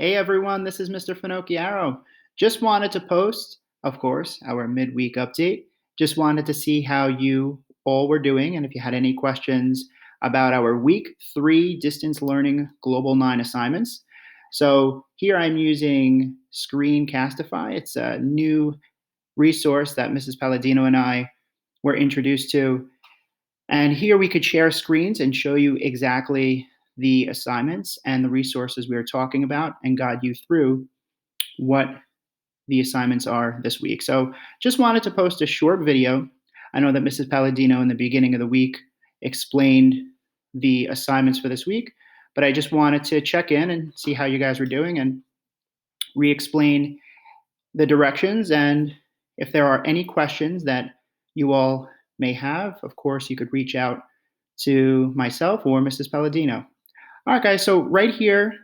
Hey everyone, this is Mr. Finocchiaro. Just wanted to post, of course, our midweek update. Just wanted to see how you all were doing and if you had any questions about our week 3 distance learning global 9 assignments. So here I'm using Screencastify. It's a new resource that Mrs. Palladino and I were introduced to. And here we could share screens and show you exactly the assignments and the resources we are talking about and guide you through what the assignments are this week. So just wanted to post a short video. I know that Mrs. Palladino in the beginning of the week explained the assignments for this week, but I just wanted to check in and see how you guys were doing and re-explain the directions. And if there are any questions that you all may have, of course, you could reach out to myself or Mrs. Palladino. All right, guys, so right here,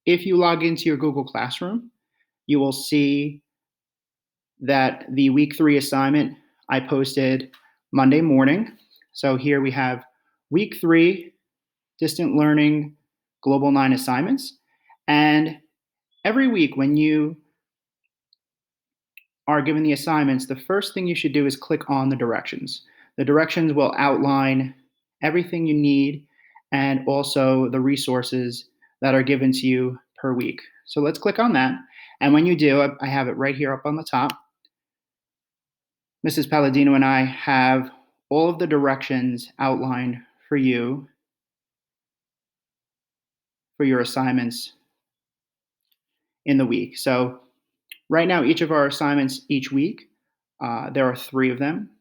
if you log into your Google Classroom, you will see that the week 3 assignment I posted Monday morning. So here we have week 3 distant learning global 9 assignments. And every week when you are given the assignments, the first thing you should do is click on the directions. The directions will outline everything you need and also the resources that are given to you per week. So let's click on that. And when you do, I have it right here up on the top. Mrs. Palladino and I have all of the directions outlined for you for your assignments in the week. So right now, each of our assignments each week, there are 3 of them.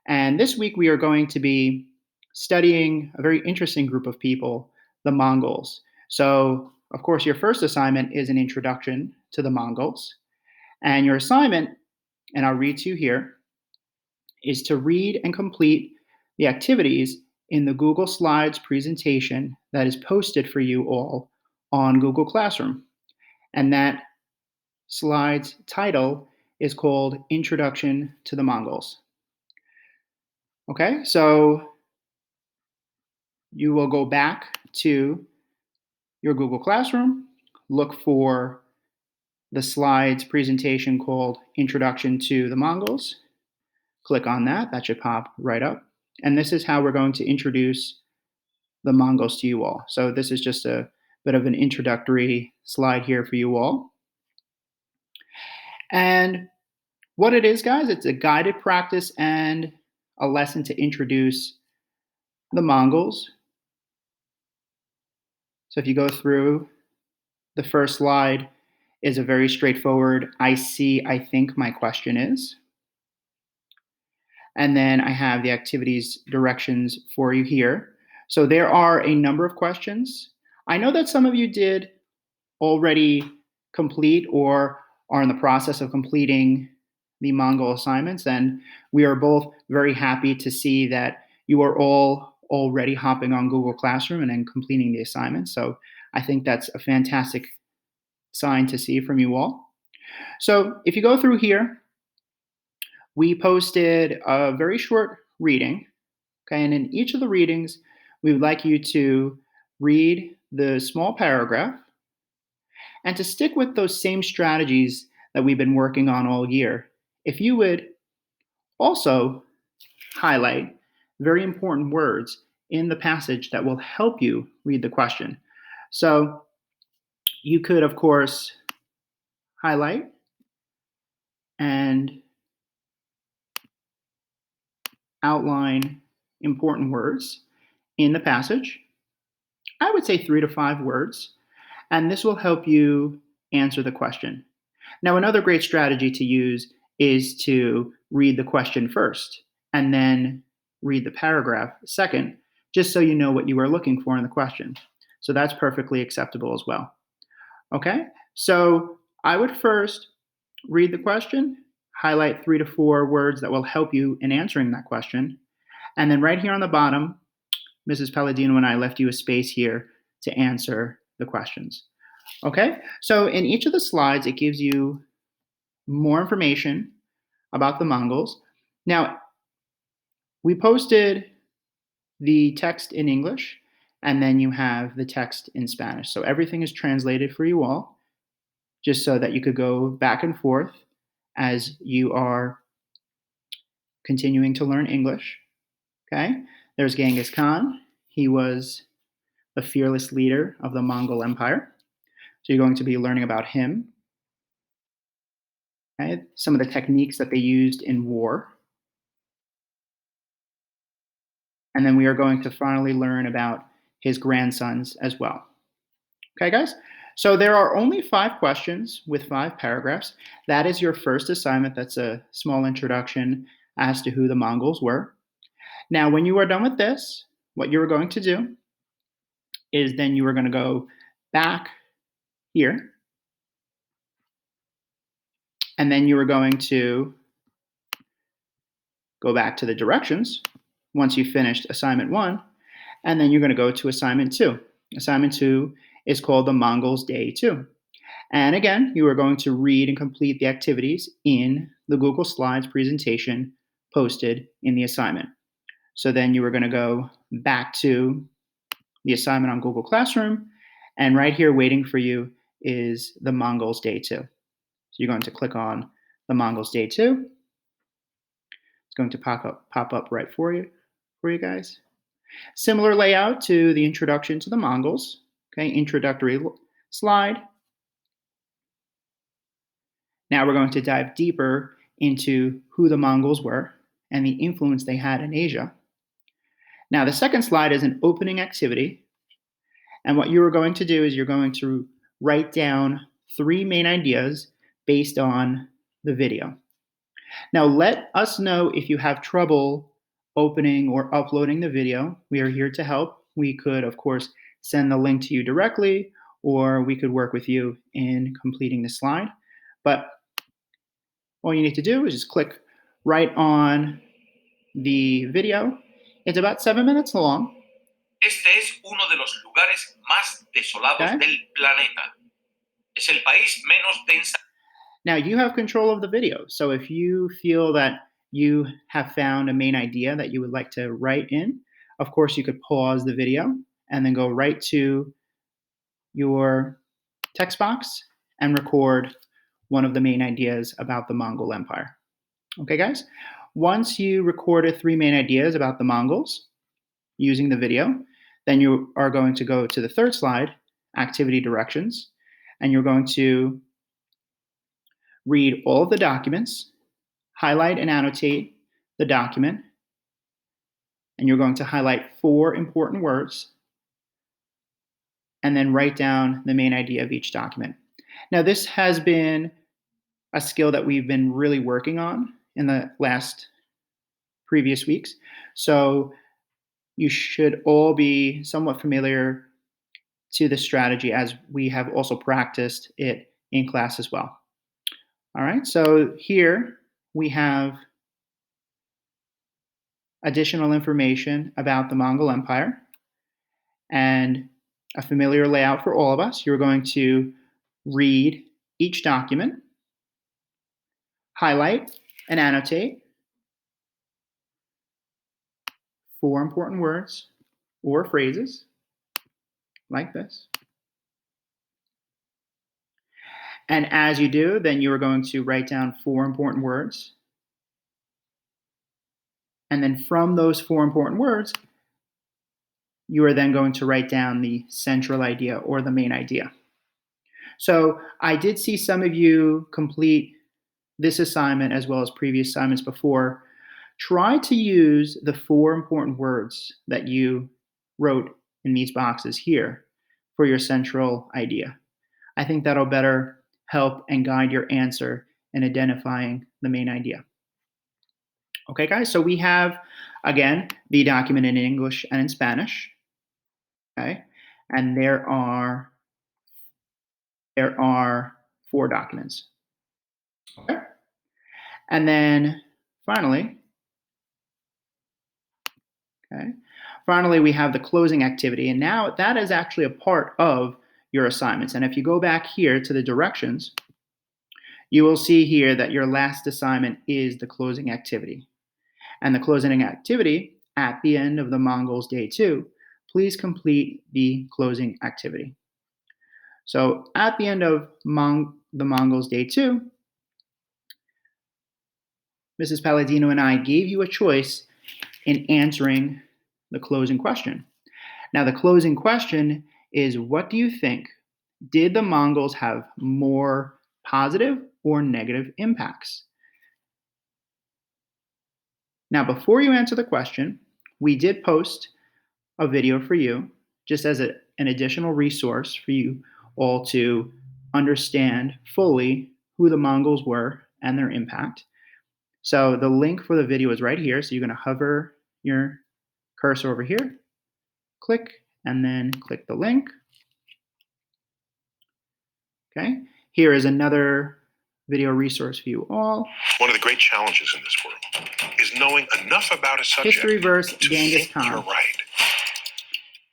And this week we are going to be studying a very interesting group of people, the Mongols. So, of course, your first assignment is an introduction to the Mongols. And your assignment, and I'll read to you here, is to read and complete the activities in the Google Slides presentation that is posted for you all on Google Classroom. And that slide's title is called Introduction to the Mongols. Okay, so you will go back to your Google Classroom, look for the slides presentation called Introduction to the Mongols. Click on that, that should pop right up. And this is how we're going to introduce the Mongols to you all. So this is just a bit of an introductory slide here for you all. And what it is, guys, it's a guided practice and a lesson to introduce the Mongols. So if you go through, the first slide is a very straightforward, I see, I think my question is. And then I have the activities directions for you here. So there are a number of questions. I know that some of you did already complete or are in the process of completing the Mongol assignments, and we are both very happy to see that you are all already hopping on Google Classroom and then completing the assignments. So I think that's a fantastic sign to see from you all. So if you go through here, we posted a very short reading, okay, and in each of the readings, we would like you to read the small paragraph and to stick with those same strategies that we've been working on all year. If you would also highlight very important words in the passage that will help you read the question. So you could, of course, highlight and outline important words in the passage. I would say 3 to 5 words, and this will help you answer the question. Now, another great strategy to use is to read the question first and then read the paragraph second, just so you know what you are looking for in the question. So that's perfectly acceptable as well. Okay, so I would first read the question, highlight 3 to 4 words that will help you in answering that question, and then right here on the bottom, Mrs. Palladino and I left you a space here to answer the questions. Okay, so in each of the slides, it gives you more information about the Mongols. Now, we posted the text in English, and then you have the text in Spanish. So everything is translated for you all. just so that you could go back and forth as you are continuing to learn English. Okay, there's Genghis Khan. He was the fearless leader of the Mongol Empire. So you're going to be learning about him, okay? Some of the techniques that they used in war. And then we are going to finally learn about his grandsons as well. Okay, guys? So there are only 5 questions with 5 paragraphs. That is your first assignment. That's a small introduction as to who the Mongols were. Now, when you are done with this, what you're going to do is then you are going to go back here, and then you are going to go back to the directions once you finished assignment 1, and then you're going to go to assignment 2. Assignment 2 is called the Mongols Day 2. And again, you are going to read and complete the activities in the Google Slides presentation posted in the assignment. So then you are going to go back to the assignment on Google Classroom, and right here waiting for you is the Mongols Day 2. So you're going to click on the Mongols Day 2. It's going to pop up right for you guys. Similar layout to the introduction to the Mongols. Okay, introductory slide. Now we're going to dive deeper into who the Mongols were and the influence they had in Asia. Now the second slide is an opening activity. And what you are going to do is you're going to write down 3 main ideas based on the video. Now let us know if you have trouble opening or uploading the video. We are here to help. We could, of course, send the link to you directly, or we could work with you in completing the slide. But all you need to do is just click right on the video. It's about 7 minutes long. Este es uno de los lugares más desolados del planeta. Es el país menos densa. Now you have control of the video. So if you feel that you have found a main idea that you would like to write in, of course you could pause the video and then go right to your text box and record one of the main ideas about the Mongol Empire. Okay, guys? Once you recorded 3 main ideas about the Mongols using the video, then you are going to go to the third slide, activity directions, and you're going to read all of the documents, highlight and annotate the document, and you're going to highlight 4 important words, and then write down the main idea of each document. Now, this has been a skill that we've been really working on in the previous weeks. So you should all be somewhat familiar to the strategy, as we have also practiced it in class as well. All right, so here we have additional information about the Mongol Empire and a familiar layout for all of us. You're going to read each document, highlight and annotate 4 important words or phrases like this. And as you do, then you are going to write down 4 important words. And then from those 4 important words, you are then going to write down the central idea or the main idea. So I did see some of you complete this assignment as well as previous assignments before. Try to use the 4 important words that you wrote in these boxes here for your central idea. I think that'll better help and guide your answer in identifying the main idea. Okay, guys, so we have, again, the document in English and in Spanish. Okay, and there are 4 documents. Okay, and then finally, we have the closing activity, and now that is actually a part of your assignments. And if you go back here to the directions, you will see here that your last assignment is the closing activity. And the closing activity at the end of the Mongols Day 2, please complete the closing activity. So at the end of the Mongols Day 2, Mrs. Palladino and I gave you a choice in answering the closing question. Now, the closing question is, what do you think? Did the Mongols have more positive or negative impacts? Now, before you answer the question, we did post a video for you just as an additional resource for you all to understand fully who the Mongols were and their impact. So the link for the video is right here. So you're going to hover your cursor over here, click, and then click the link. Okay, here is another video resource for you all. One of the great challenges in this world is knowing enough about a subject History verse to Genghis think you're Khan. right,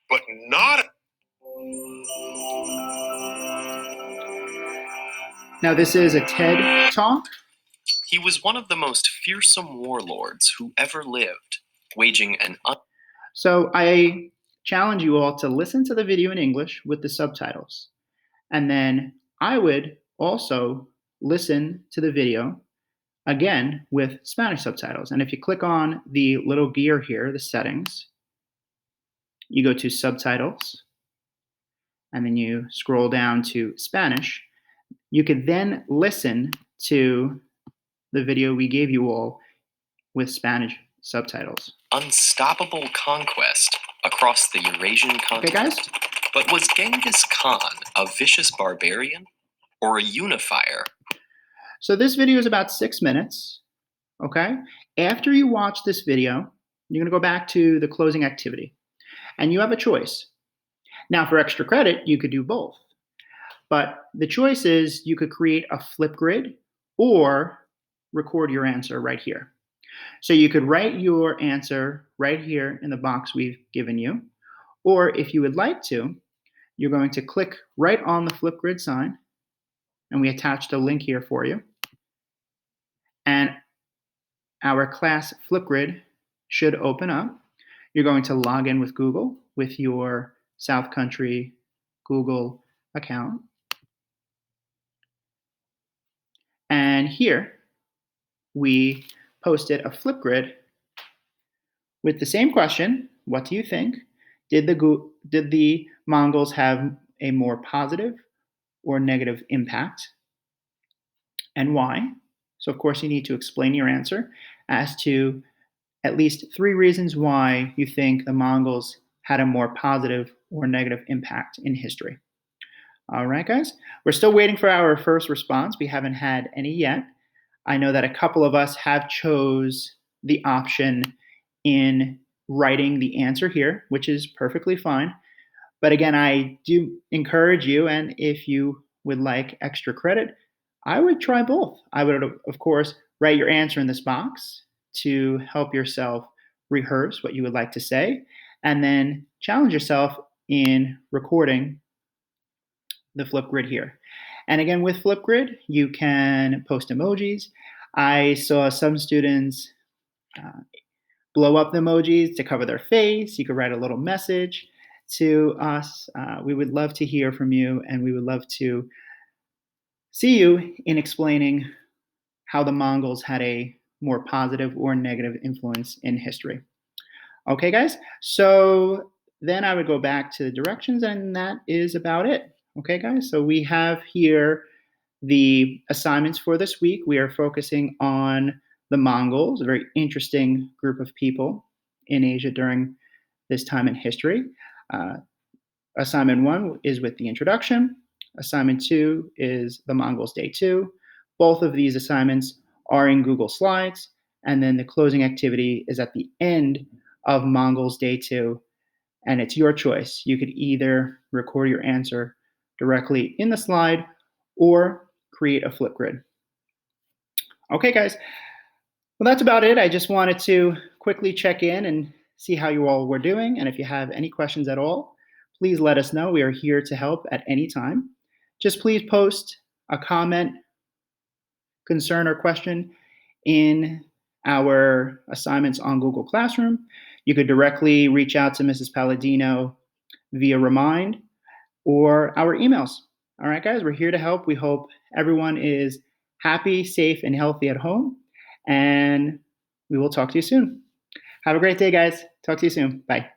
but not. Now this is a TED Talk. He was one of the most fearsome warlords who ever lived, waging an So I challenge you all to listen to the video in English with the subtitles. And then I would also listen to the video again with Spanish subtitles. And if you click on the little gear here, the settings, you go to subtitles, and then you scroll down to Spanish. You could then listen to the video we gave you all with Spanish subtitles. unstoppable conquest across the Eurasian continent. Okay, guys? But was Genghis Khan a vicious barbarian or a unifier? So this video is about 6 minutes, okay? After you watch this video, you're gonna go back to the closing activity, and you have a choice. Now, for extra credit, you could do both. But the choice is you could create a Flipgrid or record your answer right here. So you could write your answer right here in the box we've given you. Or if you would like to, you're going to click right on the Flipgrid sign, and we attached a link here for you. And our class Flipgrid should open up. You're going to log in with Google with your South Country Google account. And here we posted a Flipgrid with the same question. What do you think? Did the Mongols have a more positive or negative impact? And why? So of course you need to explain your answer as to at least 3 reasons why you think the Mongols had a more positive or negative impact in history. All right, guys, we're still waiting for our first response. We haven't had any yet. I know that a couple of us have chose the option in writing the answer here, which is perfectly fine. But again, I do encourage you, and if you would like extra credit, I would try both. I would, of course, write your answer in this box to help yourself rehearse what you would like to say, and then challenge yourself in recording the Flipgrid here. And again, with Flipgrid, you can post emojis. I saw some students blow up the emojis to cover their face. You could write a little message to us. We would love to hear from you, and we would love to see you in explaining how the Mongols had a more positive or negative influence in history. Okay, guys, so then I would go back to the directions, and that is about it. Okay, guys, so we have here the assignments for this week. We are focusing on the Mongols, a very interesting group of people in Asia during this time in history. Assignment 1 is with the introduction. Assignment 2 is the Mongols Day 2. Both of these assignments are in Google Slides, and then the closing activity is at the end of Mongols Day 2, and it's your choice. You could either record your answer directly in the slide or create a Flipgrid. Okay, guys. Well, that's about it. I just wanted to quickly check in and see how you all were doing. And if you have any questions at all, please let us know. We are here to help at any time. Just please post a comment, concern, or question in our assignments on Google Classroom. You could directly reach out to Mrs. Palladino via Remind or our emails. All right, guys, we're here to help. We hope everyone is happy, safe, and healthy at home. And we will talk to you soon. Have a great day, guys. Talk to you soon. Bye.